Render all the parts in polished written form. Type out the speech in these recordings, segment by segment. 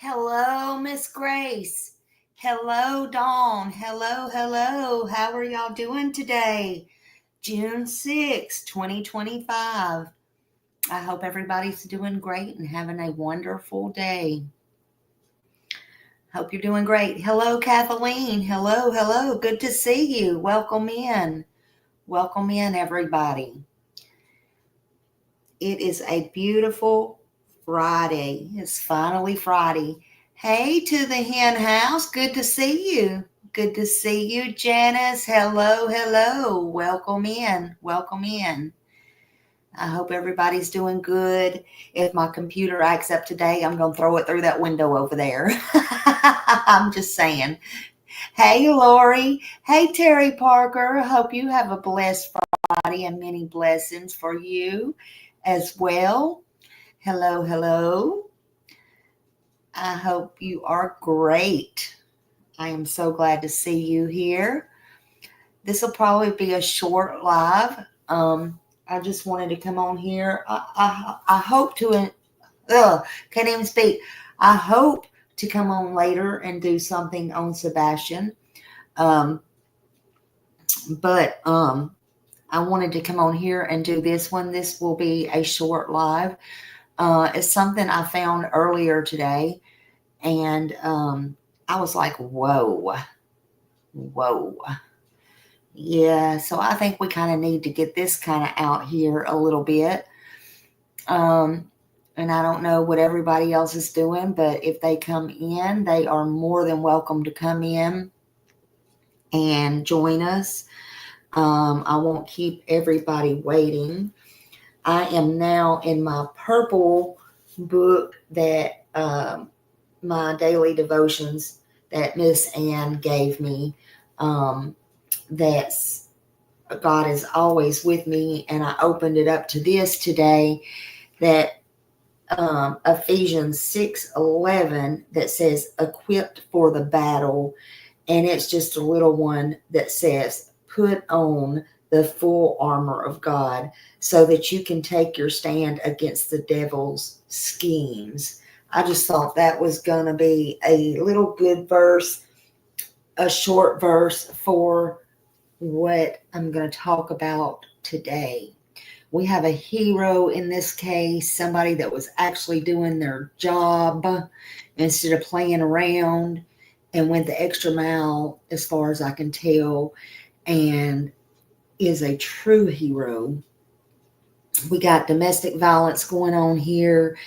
Hello, Miss Grace. Hello, Dawn. Hello. How are y'all doing today? June 6th, 2025. I hope everybody's doing great and having a wonderful day. Hope you're doing great. Hello, Kathleen. Hello. Good to see you. Welcome in. Welcome in, everybody. It is a beautiful Friday. It's finally Friday. Hey to the hen house. Good to see you. Good to see you, Janice. Hello. Welcome in. I hope everybody's doing good. If my computer acts up today, I'm going to throw it through that window over there. I'm just saying. Hey, Lori. Hey, Terry Parker. Hope you have a blessed Friday and many blessings for you as well. Hello. I hope you are great. I am so glad to see you here. This will probably be a short live. I just wanted to come on here. I hope to, can't even speak. I hope to come on later and do something on Sebastian. But I wanted to come on here and do this one. This will be a short live. It's something I found earlier today. And I was like, whoa. Yeah, so I think we kind of need to get this kind of out here a little bit. And I don't know what everybody else is doing, but if they come in, they are more than welcome to come in and join us. I won't keep everybody waiting. I am now in my purple book that my daily devotions that Miss Ann gave me. That's God is always with me, and I opened it up to this today. That Ephesians 6:11 that says equipped for the battle, and it's just a little one that says put on the full armor of God so that you can take your stand against the devil's schemes. I just thought that was going to be a little good verse, a short verse for what I'm going to talk about today. We have a hero in this case, somebody that was actually doing their job instead of playing around and went the extra mile, as far as I can tell, and is a true hero. We got domestic violence going on here,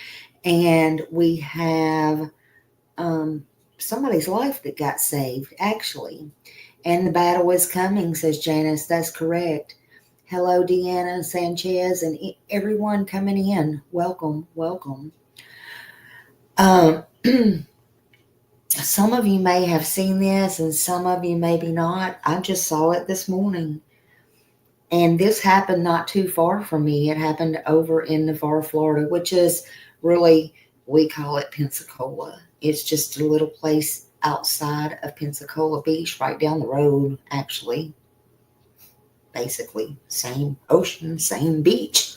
and we have somebody's life that got saved, actually. And the battle is coming, says Janice. That's correct. Hello, Deanna Sanchez, and everyone coming in. Welcome. Some of you may have seen this, and some of you maybe not. I just saw it this morning. And this happened not too far from me. It happened over in Navarre, Florida, which is really, we call it Pensacola. It's just a little place outside of Pensacola Beach, right down the road, actually. Basically, same ocean, same beach.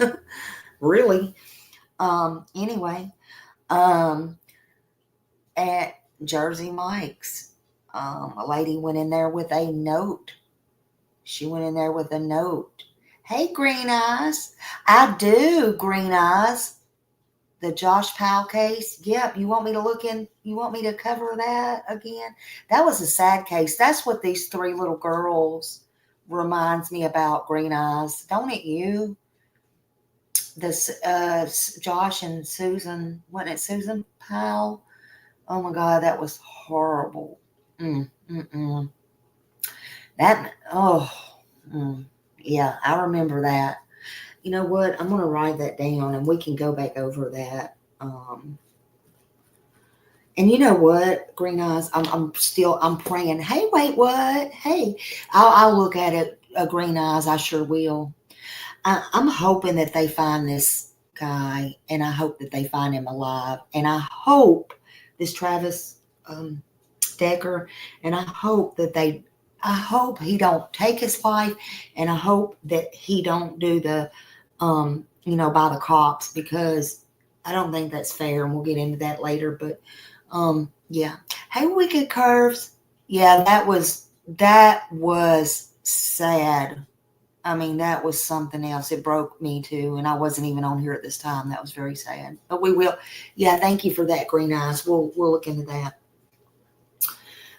Really. Anyway, at Jersey Mike's, a lady went in there with a note. She went in there with a note. Hey, Green Eyes. I do, Green Eyes. The Josh Powell case. Yep. You want me to cover that again? That was a sad case. That's what these three little girls reminds me about, Green Eyes. Don't it you? This Josh and Susan, wasn't it Susan Powell? Oh my God, that was horrible. Yeah, I remember that. You know what? I'm going to write that down, and we can go back over that. And you know what, Green Eyes? I'm praying. Hey, wait, what? Hey, I'll look at it. Green Eyes, I sure will. I'm hoping that they find this guy, and I hope that they find him alive, and I hope this Travis Decker, and I hope he don't take his life, and I hope that he don't do the by the cops, because I don't think that's fair, and we'll get into that later. But Yeah. Hey, Wicked Curves. Yeah, that was sad. I mean, that was something else. It broke me too, and I wasn't even on here at this time. That was very sad. But we will. Yeah, thank you for that, Green Eyes. We'll look into that.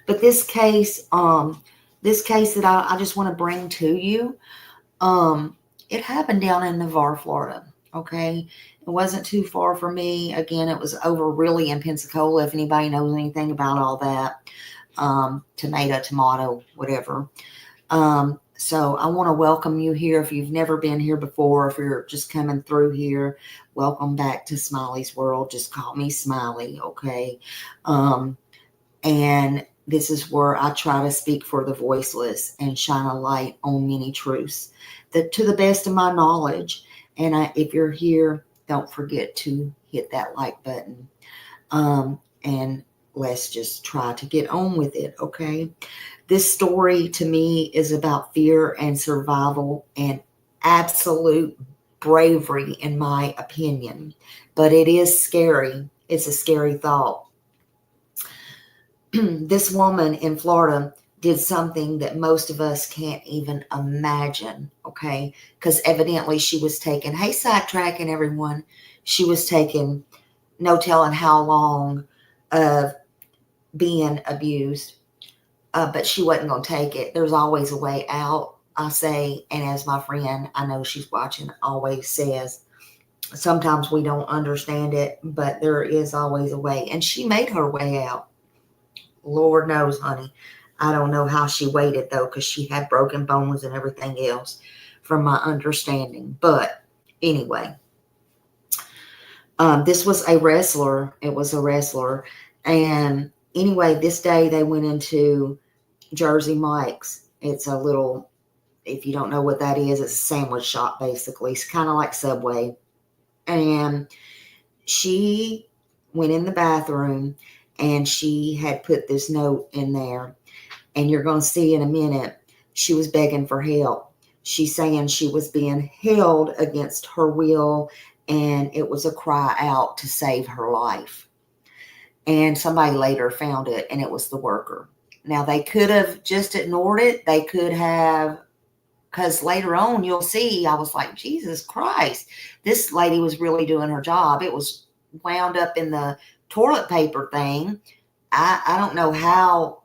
But this case that I just want to bring to you, it happened down in Navarre, Florida. Okay, it wasn't too far from me. Again, it was over really in Pensacola. If anybody knows anything about all that, tomato, whatever. So I want to welcome you here. If you've never been here before, if you're just coming through here, welcome back to Smiley's World. Just call me Smiley, okay? And this is where I try to speak for the voiceless and shine a light on many truths that, to the best of my knowledge. And if you're here, don't forget to hit that like button. And let's just try to get on with it, okay? This story to me is about fear and survival and absolute bravery, in my opinion. But it is scary. It's a scary thought. This woman in Florida did something that most of us can't even imagine, okay? Because evidently she was taken, hey, sidetracking everyone, she was taken no telling how long of being abused, but she wasn't going to take it. There's always a way out, I say, and as my friend, I know she's watching, always says, sometimes we don't understand it, but there is always a way. And she made her way out. Lord knows, honey. I don't know how she waited, though, because she had broken bones and everything else from my understanding. But anyway, this was a wrestler. It was a wrestler. And anyway, this day they went into Jersey Mike's. It's a little, if you don't know what that is, it's a sandwich shop, basically. It's kind of like Subway. And she went in the bathroom and she had put this note in there. And you're going to see in a minute, she was begging for help. She's saying she was being held against her will, and it was a cry out to save her life. And somebody later found it, and it was the worker. Now, they could have just ignored it. They could have, because later on, you'll see, I was like, Jesus Christ, this lady was really doing her job. It was wound up in the toilet paper thing. I don't know how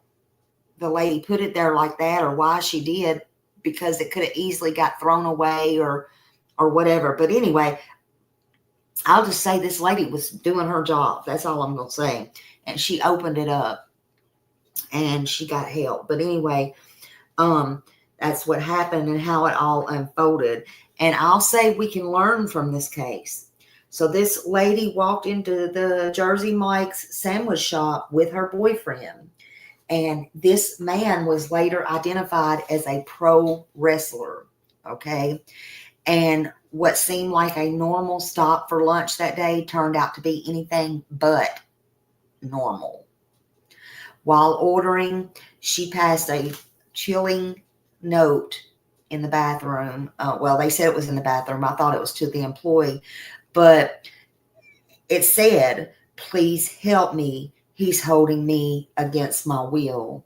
the lady put it there like that or why she did, because it could have easily got thrown away or whatever. But anyway, I'll just say this lady was doing her job. That's all I'm going to say. And she opened it up and she got help. But anyway, that's what happened and how it all unfolded. And I'll say we can learn from this case. So this lady walked into the Jersey Mike's sandwich shop with her boyfriend. And this man was later identified as a pro wrestler, okay? And what seemed like a normal stop for lunch that day turned out to be anything but normal. While ordering, she passed a chilling note in the bathroom. Well, they said it was in the bathroom. I thought it was to the employee. But it said, "Please help me. He's holding me against my will."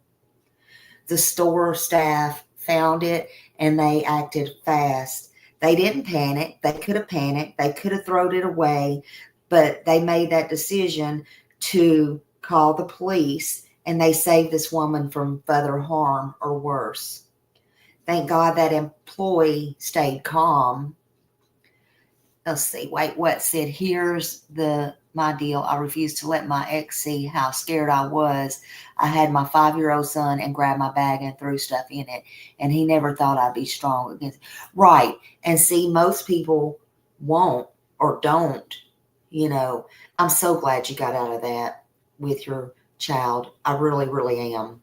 The store staff found it and they acted fast. They didn't panic. They could have panicked. They could have thrown it away, but they made that decision to call the police, and they saved this woman from further harm or worse. Thank God that employee stayed calm. Let's see. Wait, what said? Here's my deal. I refused to let my ex see how scared I was. I had my 5-year-old son and grabbed my bag and threw stuff in it. And he never thought I'd be strong against it. Right. And see, most people won't or don't, I'm so glad you got out of that with your child. I really, really am.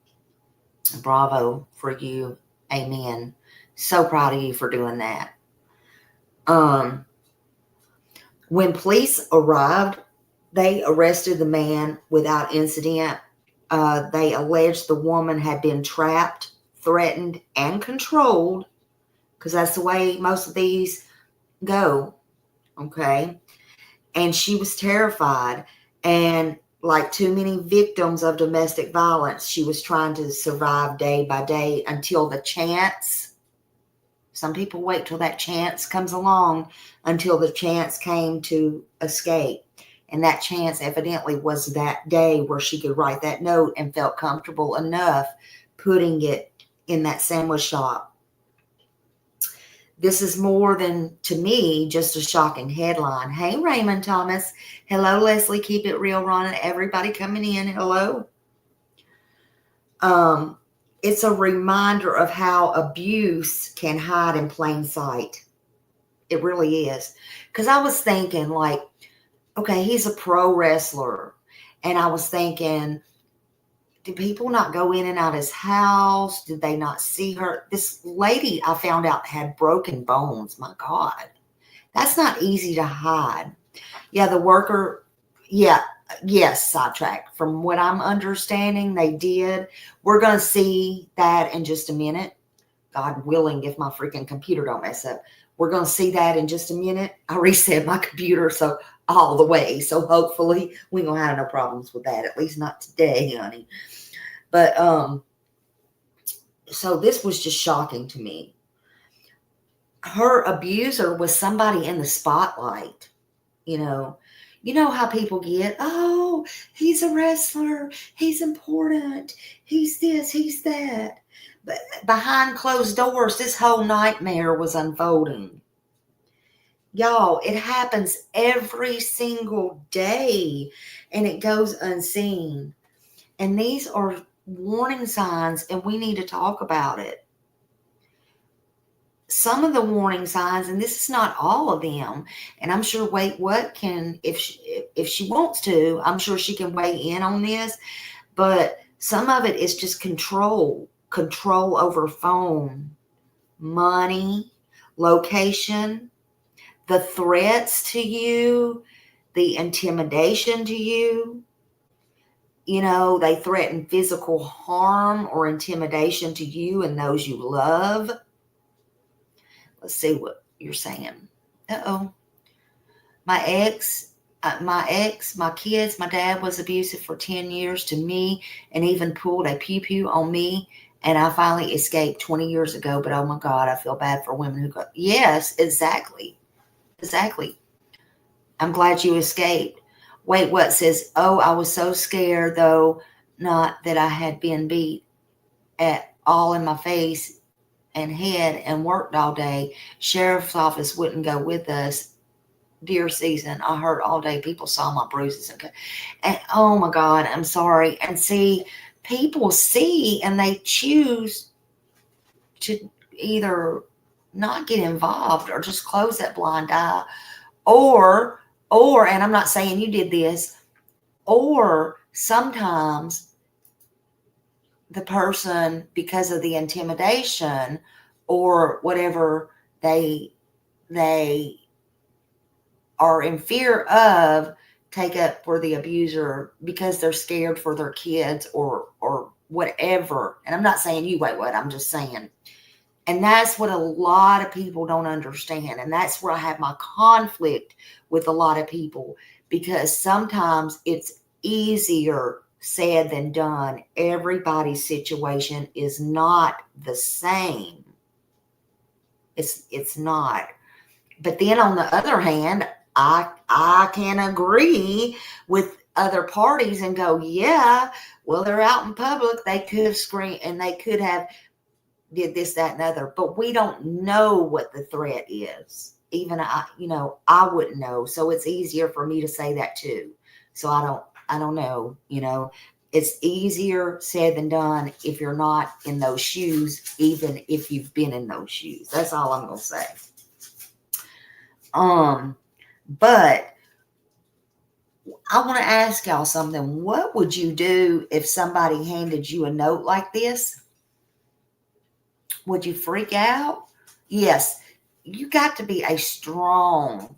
Bravo for you. Amen. So proud of you for doing that. When police arrived, they arrested the man without incident. They alleged the woman had been trapped, threatened, and controlled, because that's the way most of these go, okay? And she was terrified. And like too many victims of domestic violence, she was trying to survive day by day until the chance. Some people wait till that chance comes along, until the chance came to escape. And that chance evidently was that day where she could write that note and felt comfortable enough putting it in that sandwich shop. This is more than, to me, just a shocking headline. Hey, Raymond Thomas. Hello, Leslie. Keep it real, Ron, and everybody coming in. Hello. It's a reminder of how abuse can hide in plain sight. It really is. Because I was thinking, like, okay, he's a pro wrestler. And I was thinking, did people not go in and out of his house? Did they not see her? This lady, I found out, had broken bones. My God. That's not easy to hide. Yeah, the worker, yes, sidetrack. From what I'm understanding, they did. We're going to see that in just a minute. God willing, if my freaking computer don't mess up. We're going to see that in just a minute. I reset my computer so all the way. So hopefully we ain't going to have no problems with that. At least not today, honey. But so this was just shocking to me. Her abuser was somebody in the spotlight. You know how people get, oh, he's a wrestler. He's important. He's this, he's that. But behind closed doors, this whole nightmare was unfolding. Y'all, it happens every single day, and it goes unseen. And these are warning signs, and we need to talk about it. Some of the warning signs, and this is not all of them, and I'm sure Wait What can, if she wants to, I'm sure she can weigh in on this, but some of it is just control over phone, money, location, the threats to you, the intimidation to you. They threaten physical harm or intimidation to you and those you love. Let's see what you're saying. Uh-oh. My kids, my dad was abusive for 10 years to me and even pulled a pew-pew on me. And I finally escaped 20 years ago. But oh my God, I feel bad for women who go, yes, exactly. Exactly. I'm glad you escaped. Wait, what says, oh, I was so scared though, not that I had been beat at all in my face and head and worked all day. Sheriff's office wouldn't go with us. Deer season, I hurt all day. People saw my bruises. And oh my God, I'm sorry. And see, people see and they choose to either not get involved or just close that blind eye. Or, and I'm not saying you did this, or sometimes the person, because of the intimidation or whatever they are in fear of, take up for the abuser because they're scared for their kids or whatever. And I'm not saying you, Wait What, I'm just saying. And that's what a lot of people don't understand. And that's where I have my conflict with a lot of people, because sometimes it's easier said than done. Everybody's situation is not the same. It's not. But then on the other hand, I can agree with other parties and go, yeah, well, they're out in public. They could have screamed and they could have did this, that, and other. But we don't know what the threat is. Even I wouldn't know. So it's easier for me to say that too. So I don't know, it's easier said than done if you're not in those shoes, even if you've been in those shoes. That's all I'm going to say. But I want to ask y'all something. What would you do if somebody handed you a note like this? Would you freak out? Yes, you got to be a strong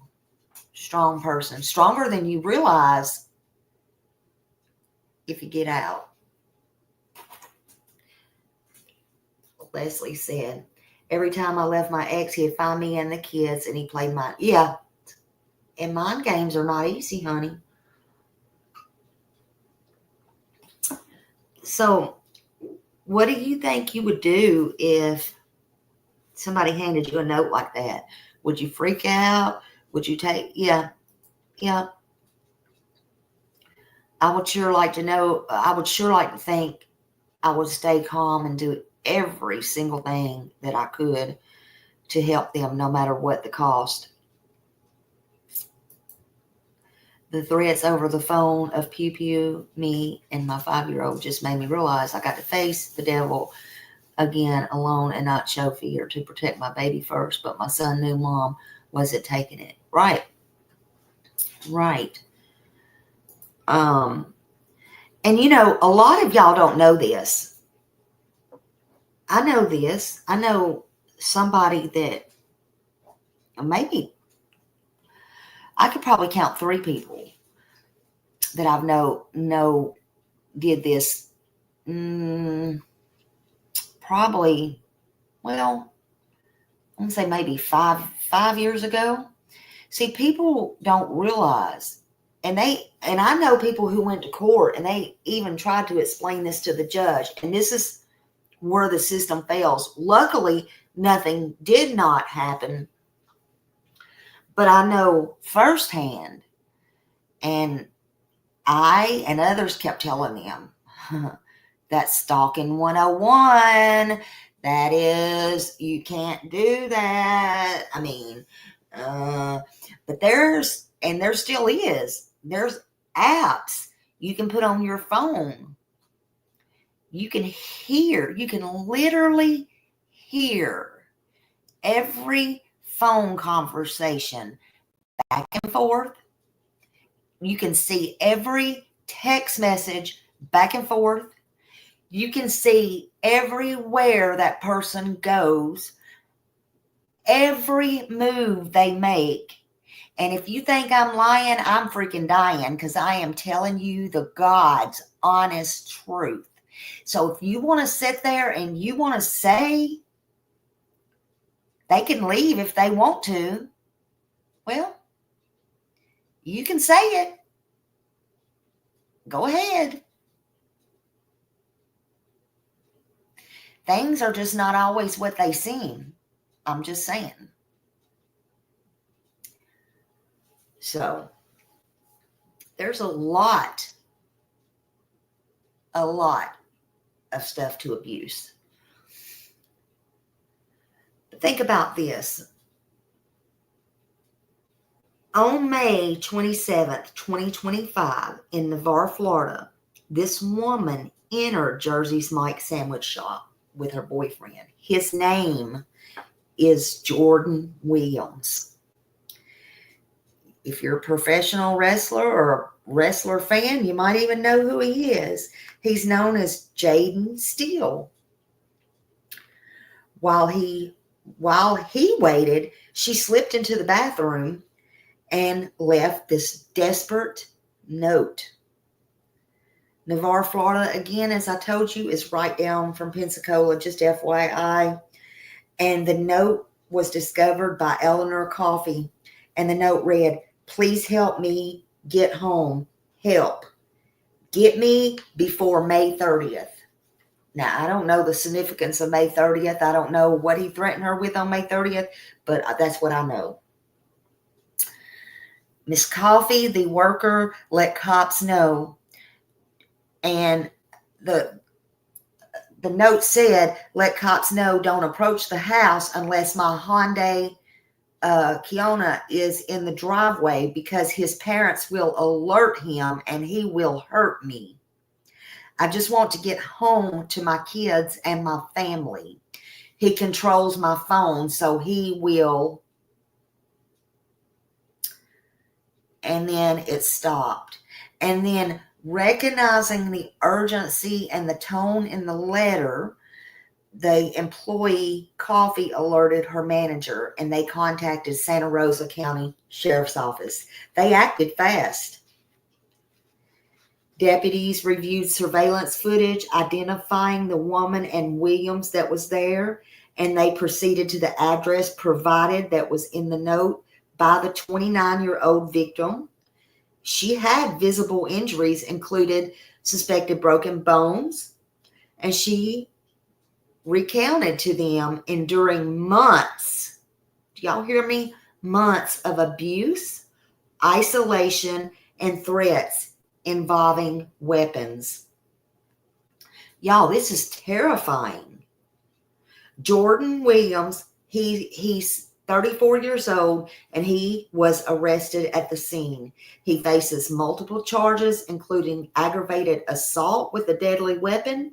person, stronger than you realize if you get out. Leslie said, every time I left my ex, he'd find me and the kids and he played mine. Yeah, and mind games are not easy, honey. So, what do you think you would do if somebody handed you a note like that? Would you freak out? Would you take, yeah, yeah. I would sure like to know, I would sure like to think I would stay calm and do every single thing that I could to help them, no matter what the cost. The threats over the phone of pew pew, me, and my 5-year-old just made me realize I got to face the devil again alone and not show fear, to protect my baby first. But my son knew mom wasn't taking it. Right. Right. And you know, a lot of y'all don't know this. I know this. I know somebody that maybe I could probably count 3 people that I've know did this. Probably, well, I'm gonna say maybe five years ago. See, people don't realize, and I know people who went to court and they even tried to explain this to the judge, and this is where the system fails. Luckily, nothing did not happen, but I know firsthand, and I and others kept telling them, that's stalking 101. That is, you can't do that. I mean, but there still is, there's apps you can put on your phone. You can literally hear every phone conversation back and forth. You can see every text message back and forth. You can see everywhere that person goes, every move they make. And if you think I'm lying, I'm freaking dying, because I am telling you the God's honest truth. So if you want to sit there and you want to say they can leave if they want to, well, you can say it. Go ahead. Things are just not always what they seem. I'm just saying. So there's a lot of stuff to abuse. But think about this. On May 27th, 2025, in Navarre, Florida, this woman entered Jersey's Mike sandwich shop with her boyfriend. His name is Jordan Williams. If you're a professional wrestler or a wrestler fan, you might even know who he is. He's known as Jaden Steele. While he waited, she slipped into the bathroom and left this desperate note. Navarre, Florida, again, as I told you, is right down from Pensacola, just FYI. And the note was discovered by Eleanor Coffey. And the note read, "Please help me get home. Help. Get me before May 30th. Now, I don't know the significance of May 30th. I don't know what he threatened her with on May 30th, but that's what I know. Miss Coffey, the worker, let cops know. And the note said, let cops know, don't approach the house unless my Hyundai Kiona is in the driveway, because his parents will alert him and he will hurt me. I just want to get home to my kids and my family. He controls my phone, so he will." And then it stopped. And then, recognizing the urgency and the tone in the letter, the employee Coffey alerted her manager, and they contacted Santa Rosa County Sheriff's Office. They acted fast. Deputies reviewed surveillance footage identifying the woman and Williams that was there, and they proceeded to the address provided that was in the note by the 29-year-old victim. She had visible injuries, included suspected broken bones, And she recounted to them enduring months, do y'all hear me? Months of abuse, isolation, and threats involving weapons. Y'all, this is terrifying. Jordan Williams, he's 34 years old, and he was arrested at the scene. He faces multiple charges, including aggravated assault with a deadly weapon,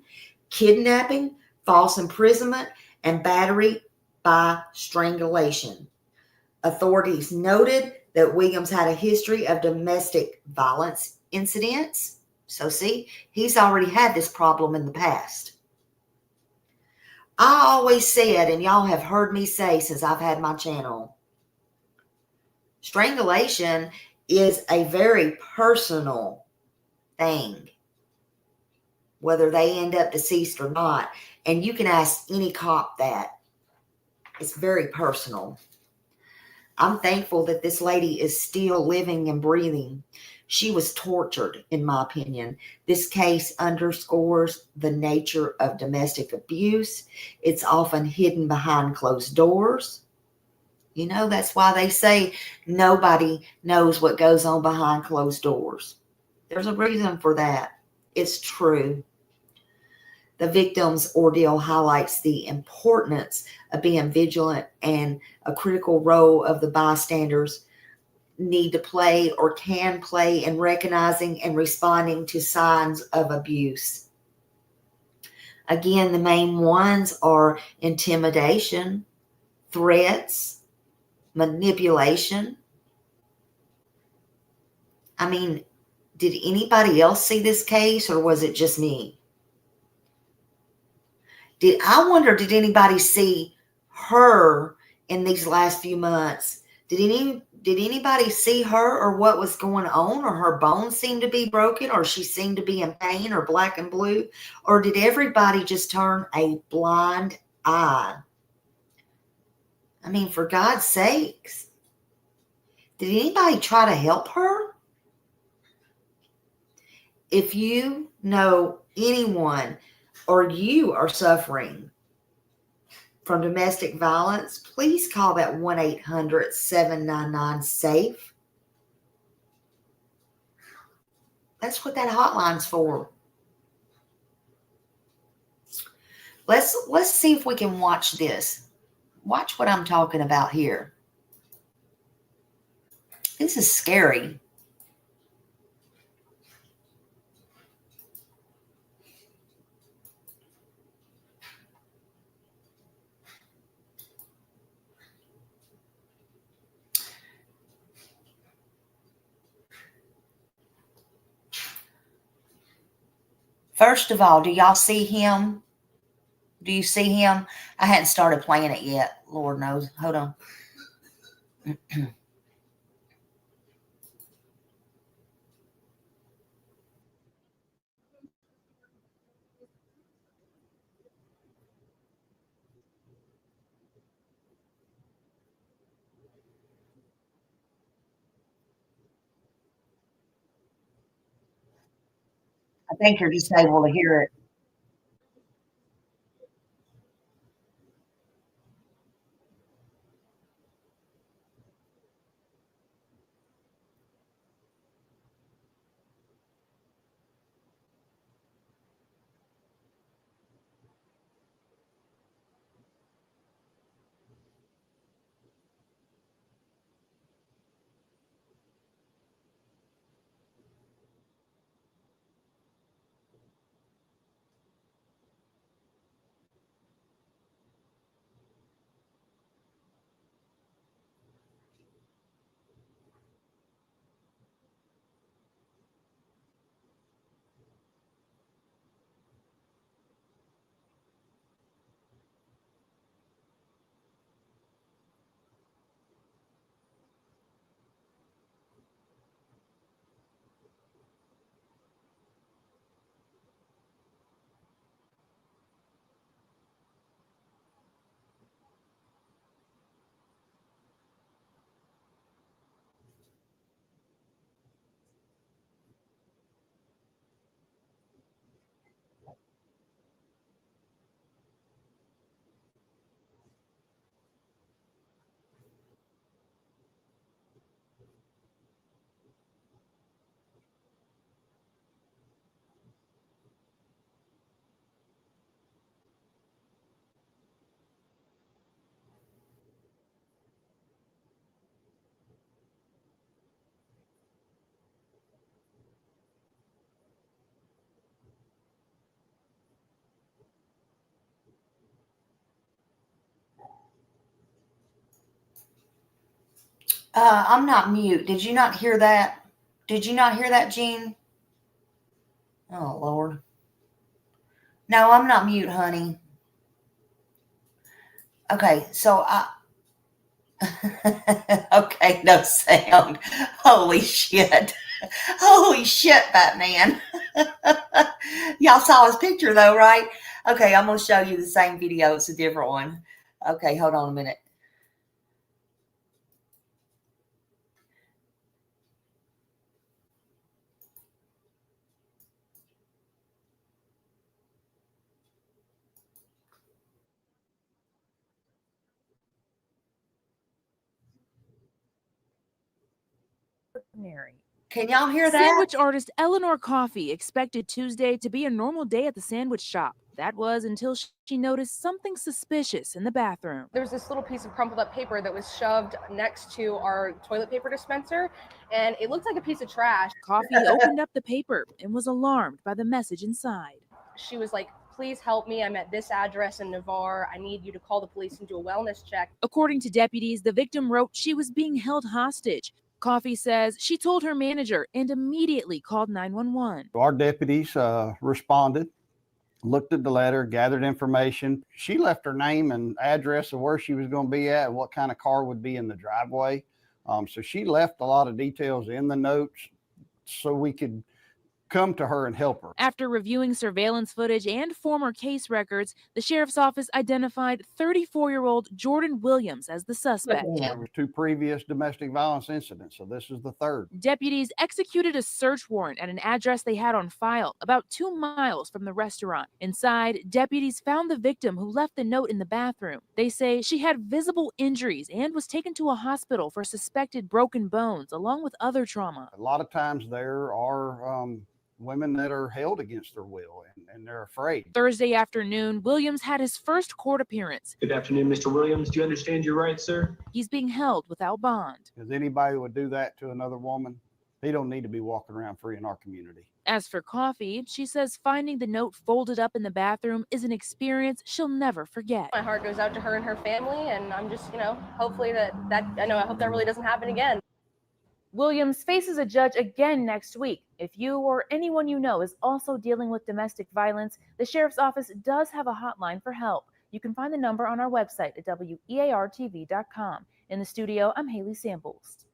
kidnapping, false imprisonment, and battery by strangulation. Authorities noted that Williams had a history of domestic violence incidents. So, see, he's already had this problem in the past. I always said, and y'all have heard me say since I've had my channel, strangulation is a very personal thing, whether they end up deceased or not. And you can ask any cop that. It's very personal. I'm thankful that this lady is still living and breathing. She was tortured, in my opinion. This case underscores the nature of domestic abuse. It's often hidden behind closed doors. You know, that's why they say nobody knows what goes on behind closed doors. There's a reason for that. It's true. The victim's ordeal highlights the importance of being vigilant and a critical role of the bystanders need to play or can play in recognizing and responding to signs of abuse. Again, the main ones are intimidation, threats, manipulation. I mean, did anybody else see this case, or was it just me? Did anybody see her in these last few months? Did anybody see her, or what was going on, or her bones seemed to be broken, or she seemed to be in pain, or black and blue? Or did everybody just turn a blind eye? I mean, for God's sakes, did anybody try to help her? If you know anyone, or you are suffering from domestic violence, please call that 1-800-799-SAFE. That's what that hotline's for. Let's see if we can watch this. Watch what I'm talking about here. This is scary. First of all, do y'all see him? Do you see him? I hadn't started playing it yet. Lord knows. Hold on. I think you're just able to hear it. I'm not mute. Did you not hear that? Did you not hear that, Jean? Oh, Lord. No, I'm not mute, honey. Okay, so okay, no sound. Holy shit. Holy shit, Batman. Y'all saw his picture though, right? Okay, I'm going to show you the same video. It's a different one. Okay, hold on a minute. Can y'all hear that? Sandwich artist Eleanor Coffey expected Tuesday to be a normal day at the sandwich shop. That was until she noticed something suspicious in the bathroom. There was this little piece of crumpled up paper that was shoved next to our toilet paper dispenser, and it looked like a piece of trash. Coffey opened up the paper and was alarmed by the message inside. She was like, "Please help me. I'm at this address in Navarre. I need you to call the police and do a wellness check." According to deputies, the victim wrote she was being held hostage. Coffey says she told her manager and immediately called 911. Our deputies responded, looked at the letter, gathered information. She left her name and address of where she was going to be at and what kind of car would be in the driveway. So she left a lot of details in the notes so we could come to her and help her. After reviewing surveillance footage and former case records, the sheriff's office identified 34-year-old Jordan Williams as the suspect. There were 2 previous domestic violence incidents, so this is the 3rd. Deputies executed a search warrant at an address they had on file about 2 miles from the restaurant. Inside, deputies found the victim who left the note in the bathroom. They say she had visible injuries and was taken to a hospital for suspected broken bones, along with other trauma. A lot of times there are women that are held against their will and they're afraid. Thursday afternoon, Williams had his first court appearance. Good afternoon, Mr. Williams. Do you understand your rights, sir? He's being held without bond. Because anybody would do that to another woman, they don't need to be walking around free in our community. As for Coffey, she says finding the note folded up in the bathroom is an experience she'll never forget. My heart goes out to her and her family, and I'm just, hopefully I hope that really doesn't happen again. Williams faces a judge again next week. If you or anyone you know is also dealing with domestic violence, the sheriff's office does have a hotline for help. You can find the number on our website at weartv.com. In the studio, I'm Haley Samples.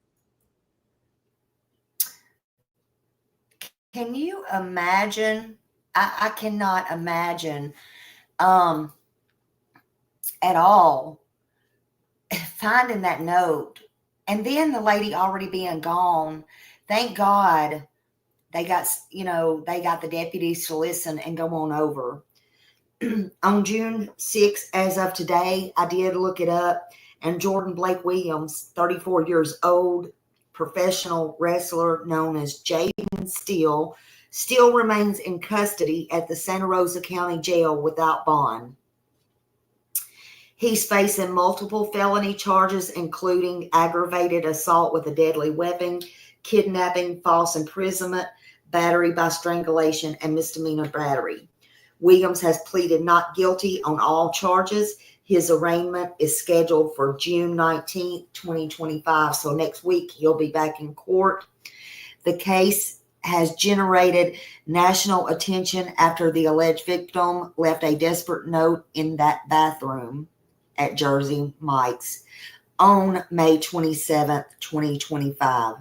Can you imagine? I cannot imagine at all finding that note. And then the lady already being gone. Thank God they got the deputies to listen and go on over. On June 6th, as of today, I did look it up, and Jordan Blake Williams, 34 years old, professional wrestler known as Jaden Steele, still remains in custody at the Santa Rosa County Jail without bond. He's facing multiple felony charges, including aggravated assault with a deadly weapon, kidnapping, false imprisonment, battery by strangulation, and misdemeanor battery. Williams has pleaded not guilty on all charges. His arraignment is scheduled for June 19th, 2025. So next week, he'll be back in court. The case has generated national attention after the alleged victim left a desperate note in that bathroom at Jersey Mike's on May 27th, 2025.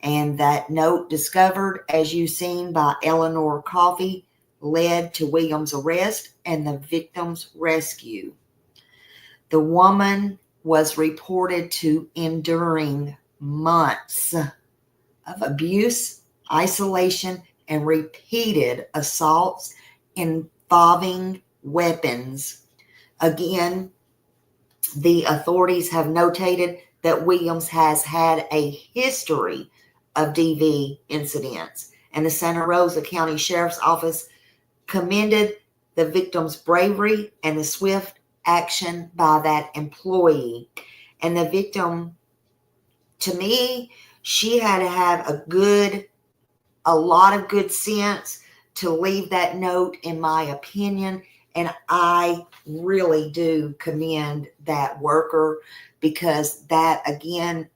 And that note, discovered, as you've seen, by Eleanor Coffey, led to Williams' arrest and the victim's rescue. The woman was reported to enduring months of abuse, isolation, and repeated assaults involving weapons. Again, the authorities have notated that Williams has had a history of DV incidents, and the Santa Rosa County Sheriff's Office commended the victim's bravery and the swift action by that employee. And the victim, to me, she had to have a lot of good sense to leave that note, in my opinion. And I really do commend that worker, because that, again,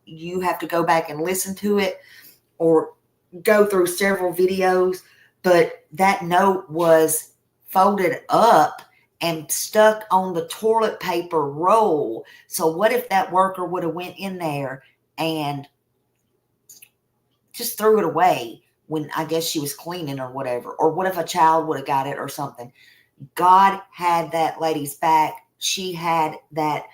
you have to go back and listen to it or go through several videos, but that note was folded up and stuck on the toilet paper roll. So what if that worker would have went in there and just threw it away when I guess she was cleaning or whatever? Or what if a child would have got it or something? God had that lady's back. She had that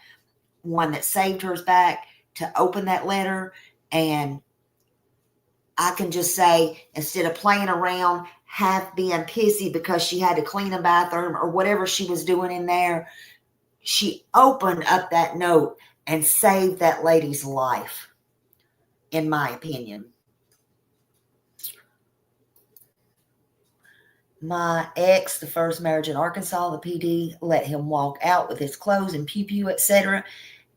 one that saved her's back to open that letter. And I can just say, instead of playing around, half being pissy because she had to clean a bathroom or whatever she was doing in there, she opened up that note and saved that lady's life, in my opinion. My ex, the first marriage in Arkansas, the PD let him walk out with his clothes and pew-pew, etc.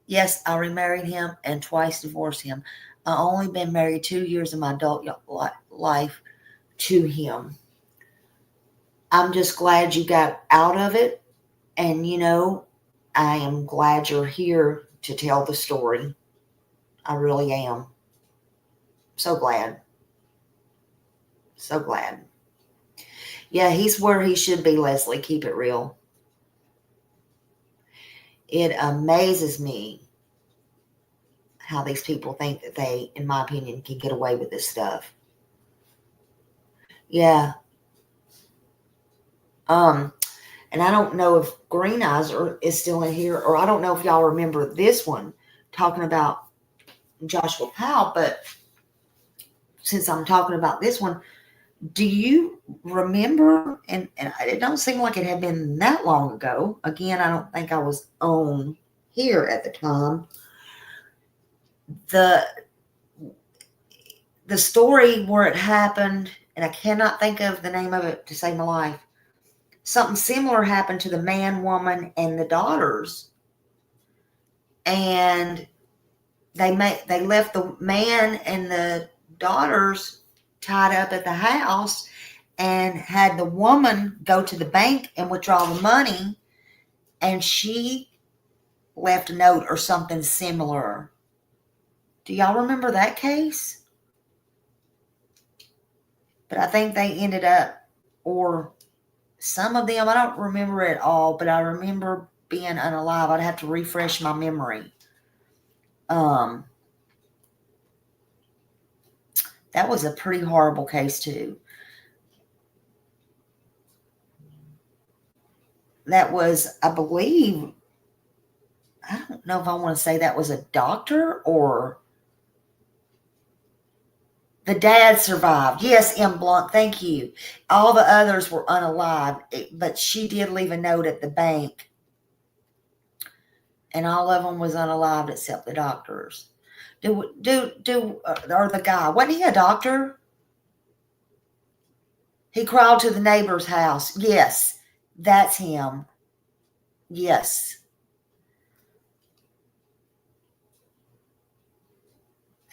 Yes, I remarried him and twice divorced him. I only been married 2 years of my adult life to him. I'm just glad you got out of it. And, I am glad you're here to tell the story. I really am. So glad. So glad. Yeah, he's where he should be, Leslie. Keep it real. It amazes me how these people think that they, in my opinion, can get away with this stuff. Yeah. And I don't know if Green Eyes is still in here, or I don't know if y'all remember this one talking about Joshua Powell, but since I'm talking about this one, do you remember, and it don't seem like it had been that long ago. Again, I don't think I was on here at the time. The story where it happened, and I cannot think of the name of it to save my life. Something similar happened to the man, woman, and the daughters. And they left the man and the daughters tied up at the house and had the woman go to the bank and withdraw the money. And she left a note or something similar. Do y'all remember that case? But I think they ended up, or some of them, I don't remember it all, but I remember being unalive. I'd have to refresh my memory. That was a pretty horrible case too. That was, I believe, I don't know if I want to say that was a doctor or the dad survived. Yes, M. Blunt, thank you. All the others were unalive, but she did leave a note at the bank. And all of them was unalived except the doctors. Or the guy, wasn't he a doctor? He crawled to the neighbor's house. Yes, that's him. Yes.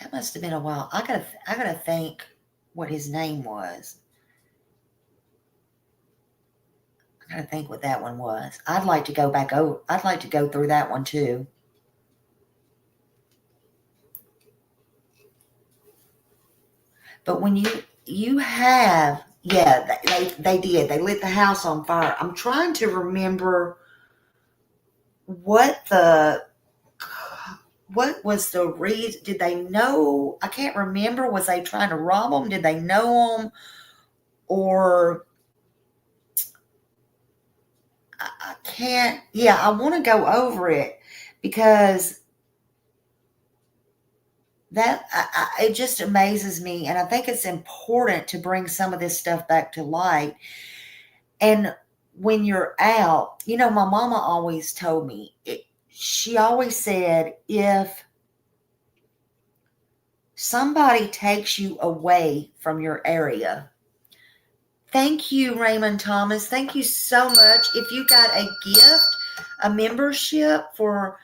That must have been a while. I gotta think what his name was. I gotta think what that one was. I'd like to go back over. I'd like to go through that one too. But when you have, yeah, they did. They lit the house on fire. I'm trying to remember what was the reason. Did they know? I can't remember. Was they trying to rob them? Did they know them? Or I can't. Yeah, I want to go over it because that it just amazes me, and I think it's important to bring some of this stuff back to light. And when you're out, my mama always told me, she always said, if somebody takes you away from your area, thank you, Raymond Thomas. Thank you so much. If you got a gift, a membership for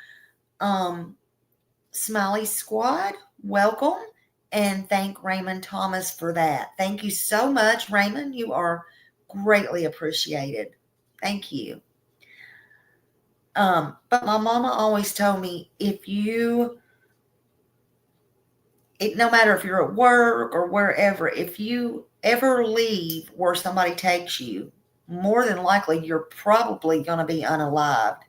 Smiley Squad, welcome. And thank Raymond Thomas for that. Thank you so much, Raymond. You are greatly appreciated. Thank you. But my mama always told me, if you no matter if you're at work or wherever, if you ever leave where somebody takes you, more than likely you're probably going to be unalived.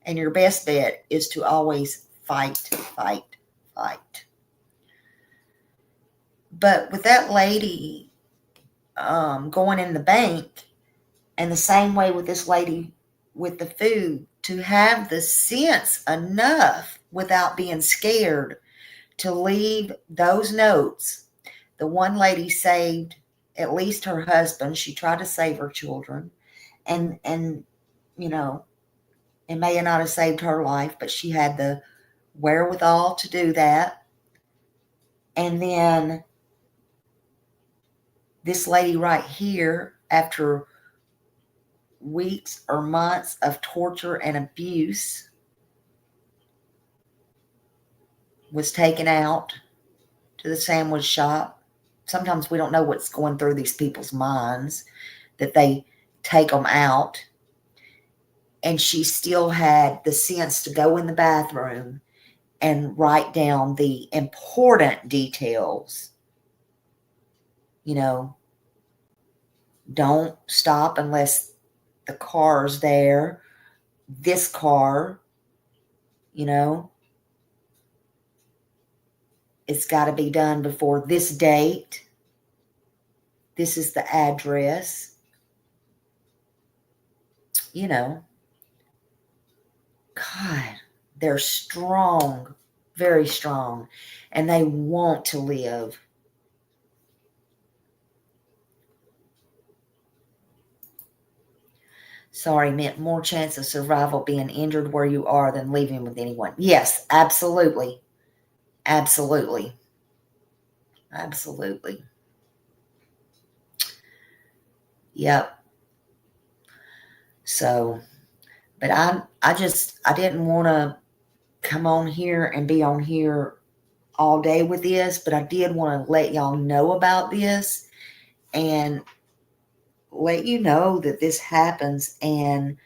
And your best bet is to always fight, fight, fight. But with that lady going in the bank, and the same way with this lady with the food, to have the sense enough without being scared to leave those notes. The one lady saved at least her husband. She tried to save her children. And you know, it may not have saved her life, but she had the wherewithal to do that. And then this lady right here, after weeks or months of torture and abuse, was taken out to the sandwich shop. Sometimes we don't know what's going through these people's minds that they take them out. And she still had the sense to go in the bathroom and write down the important details. You know, don't stop unless the car's there. This car, you know, it's got to be done before this date. This is the address. You know, God, they're strong, very strong, and they want to live. Sorry, meant more chance of survival being injured where you are than leaving with anyone. Yes, absolutely. Absolutely. Absolutely. Yep. So, but I didn't want to come on here and be on here all day with this, but I did want to let y'all know about this and let you know that this happens. And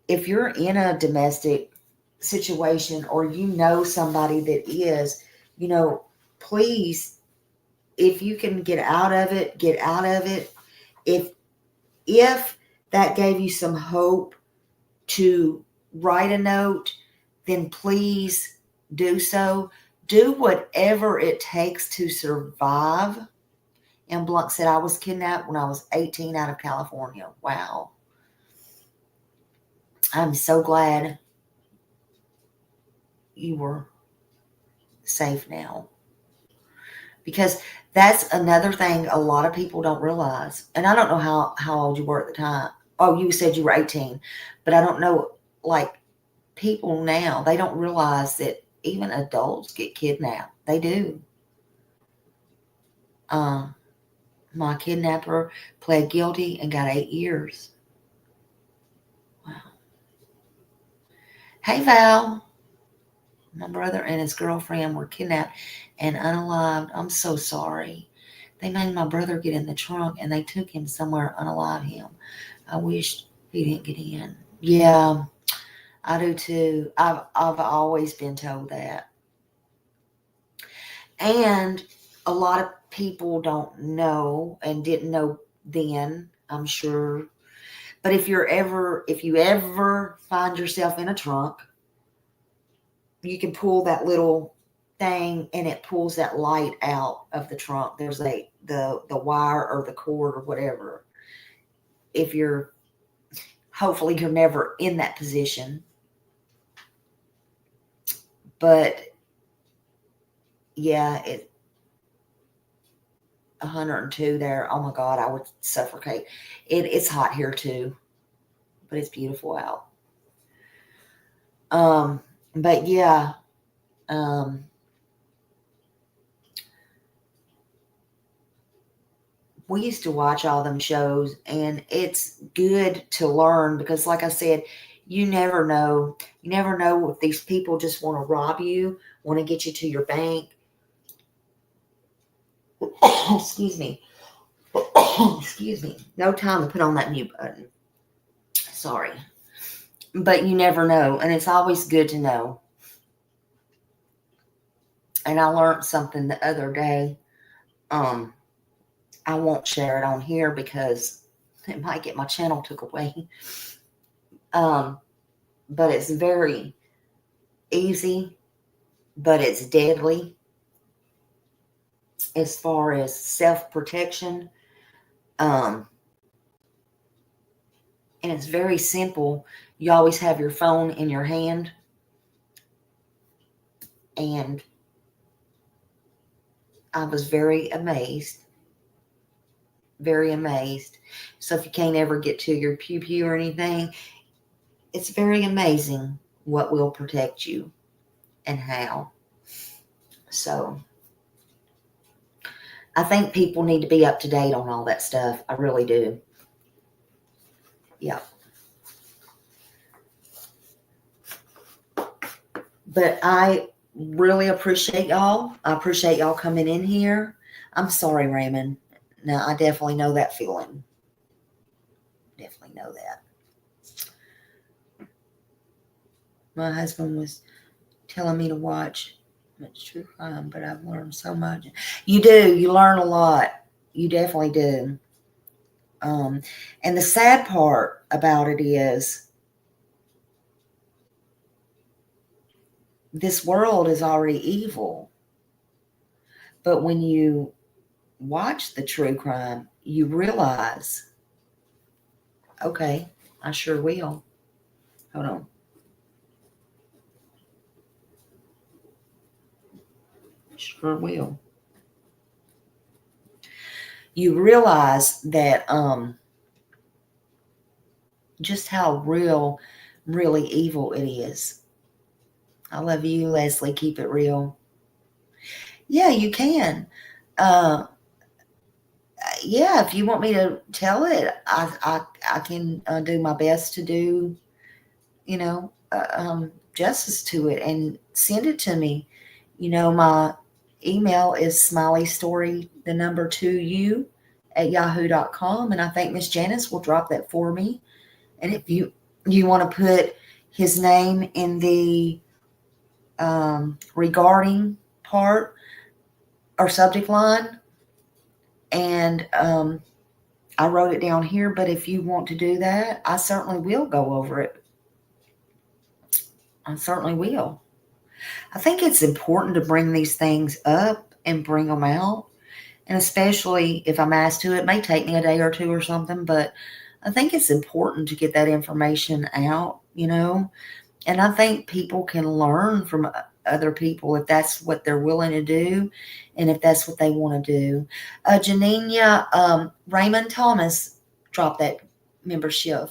if you're in a domestic situation or you know somebody that is, you know, please, if you can get out of it, get out of it. If that gave you some hope to write a note, then please do so. Do whatever it takes to survive. And Blunt said, I was kidnapped when I was 18 out of California. Wow. I'm so glad you were safe now. Because that's another thing a lot of people don't realize. And I don't know how old you were at the time. Oh, you said you were 18. But I don't know, like, people now, they don't realize that even adults get kidnapped. They do. My kidnapper pled guilty and got 8 years. Wow. Hey, Val. My brother and his girlfriend were kidnapped and unalived. I'm so sorry. They made my brother get in the trunk and they took him somewhere, unalive him. I wish he didn't get in. Yeah, I do too. I've always been told that. And a lot of people don't know and didn't know then, I'm sure. But if you ever find yourself in a trunk, you can pull that little thing and it pulls that light out of the trunk. There's the wire or the cord or whatever. Hopefully you're never in that position. But yeah, 102 there. Oh my God, I would suffocate. It's hot here too, but it's beautiful out. But yeah, we used to watch all them shows, and it's good to learn because, like I said, you never know. You never know if these people just want to rob you, want to get you to your bank. Excuse me. Excuse me. No time to put on that mute button. Sorry. But you never know, and it's always good to know. And I learned something the other day. I won't share it on here because it might get my channel took away. But it's very easy, but it's deadly as far as self-protection. And it's very simple. You always have your phone in your hand. And I was very amazed. Very amazed. So if you can't ever get to your pew or anything, it's very amazing what will protect you and how. So I think people need to be up to date on all that stuff. I really do. Yeah. But I really appreciate y'all. I appreciate y'all coming in here. I'm sorry, Raymond. Now, I definitely know that feeling. Definitely know that. My husband was telling me to watch much true crime, but I've learned so much. You do. You learn a lot. You definitely do. And the sad part about it is this world is already evil. But when you watch the true crime, you realize, okay, I sure will. Hold on. Sure will. You realize that just how really evil it is. I love you, Leslie. Keep it real. Yeah, you can. Yeah, if you want me to tell it, I can do my best to do, justice to it and send it to me. My email is smileystory2u@yahoo.com, and I think Miss Janice will drop that for me. And if you want to put his name in the regarding part or subject line, and I wrote it down here, but if you want to do that, I certainly will go over it. I certainly will. I think it's important to bring these things up and bring them out. And especially if I'm asked to, it may take me a day or two or something, but I think it's important to get that information out, And I think people can learn from other people if that's what they're willing to do and if that's what they want to do. Janina, Raymond Thomas dropped that membership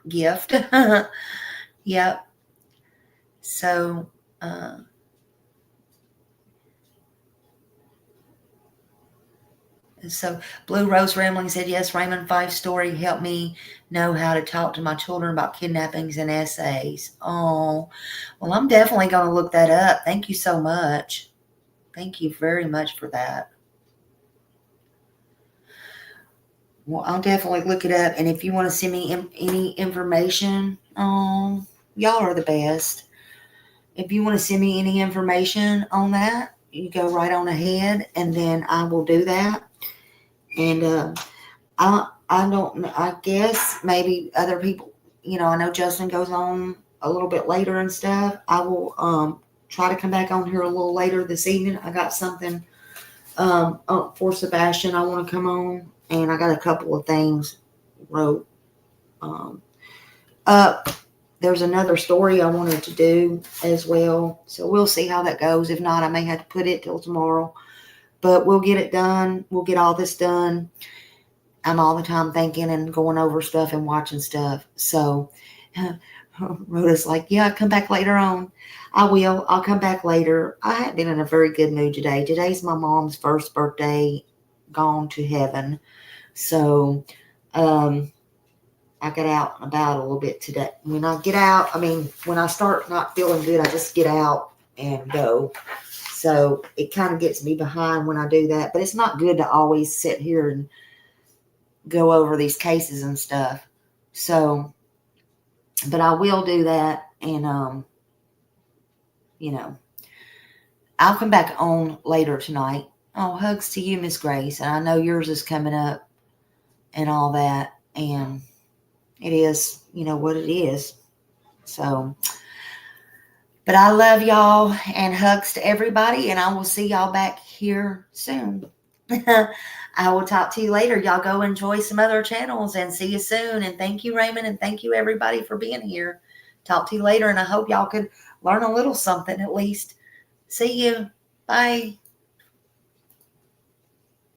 gift. Yep. So, Blue Rose Rambling said, yes, Raymond 5 story helped me know how to talk to my children about kidnappings and essays. Oh, well, I'm definitely going to look that up. Thank you so much. Thank you very much for that. Well, I'll definitely look it up. And if you want to send me any information, y'all are the best. If you want to send me any information on that, you go right on ahead, and then I will do that. And I guess maybe other people, I know Justin goes on a little bit later and stuff. I will try to come back on here a little later this evening. I got something for Sebastian I want to come on, and I got a couple of things wrote up. There's another story I wanted to do as well, so we'll see how that goes. If not, I may have to put it till tomorrow. But we'll get it done. We'll get all this done. I'm all the time thinking and going over stuff and watching stuff. So Rhoda's like, yeah, come back later on. I will. I'll come back later. I have been in a very good mood today. Today's my mom's first birthday, gone to heaven. So I got out and about a little bit today. When I get out, when I start not feeling good, I just get out and go. So it kind of gets me behind when I do that. But it's not good to always sit here and go over these cases and stuff. So, but I will do that. And, I'll come back on later tonight. Oh, hugs to you, Miss Grace. And I know yours is coming up and all that. And it is, what it is. So, but I love y'all and hugs to everybody. And I will see y'all back here soon. I will talk to you later. Y'all go enjoy some other channels and see you soon. And thank you, Raymond. And thank you, everybody, for being here. Talk to you later. And I hope y'all could learn a little something at least. See you. Bye.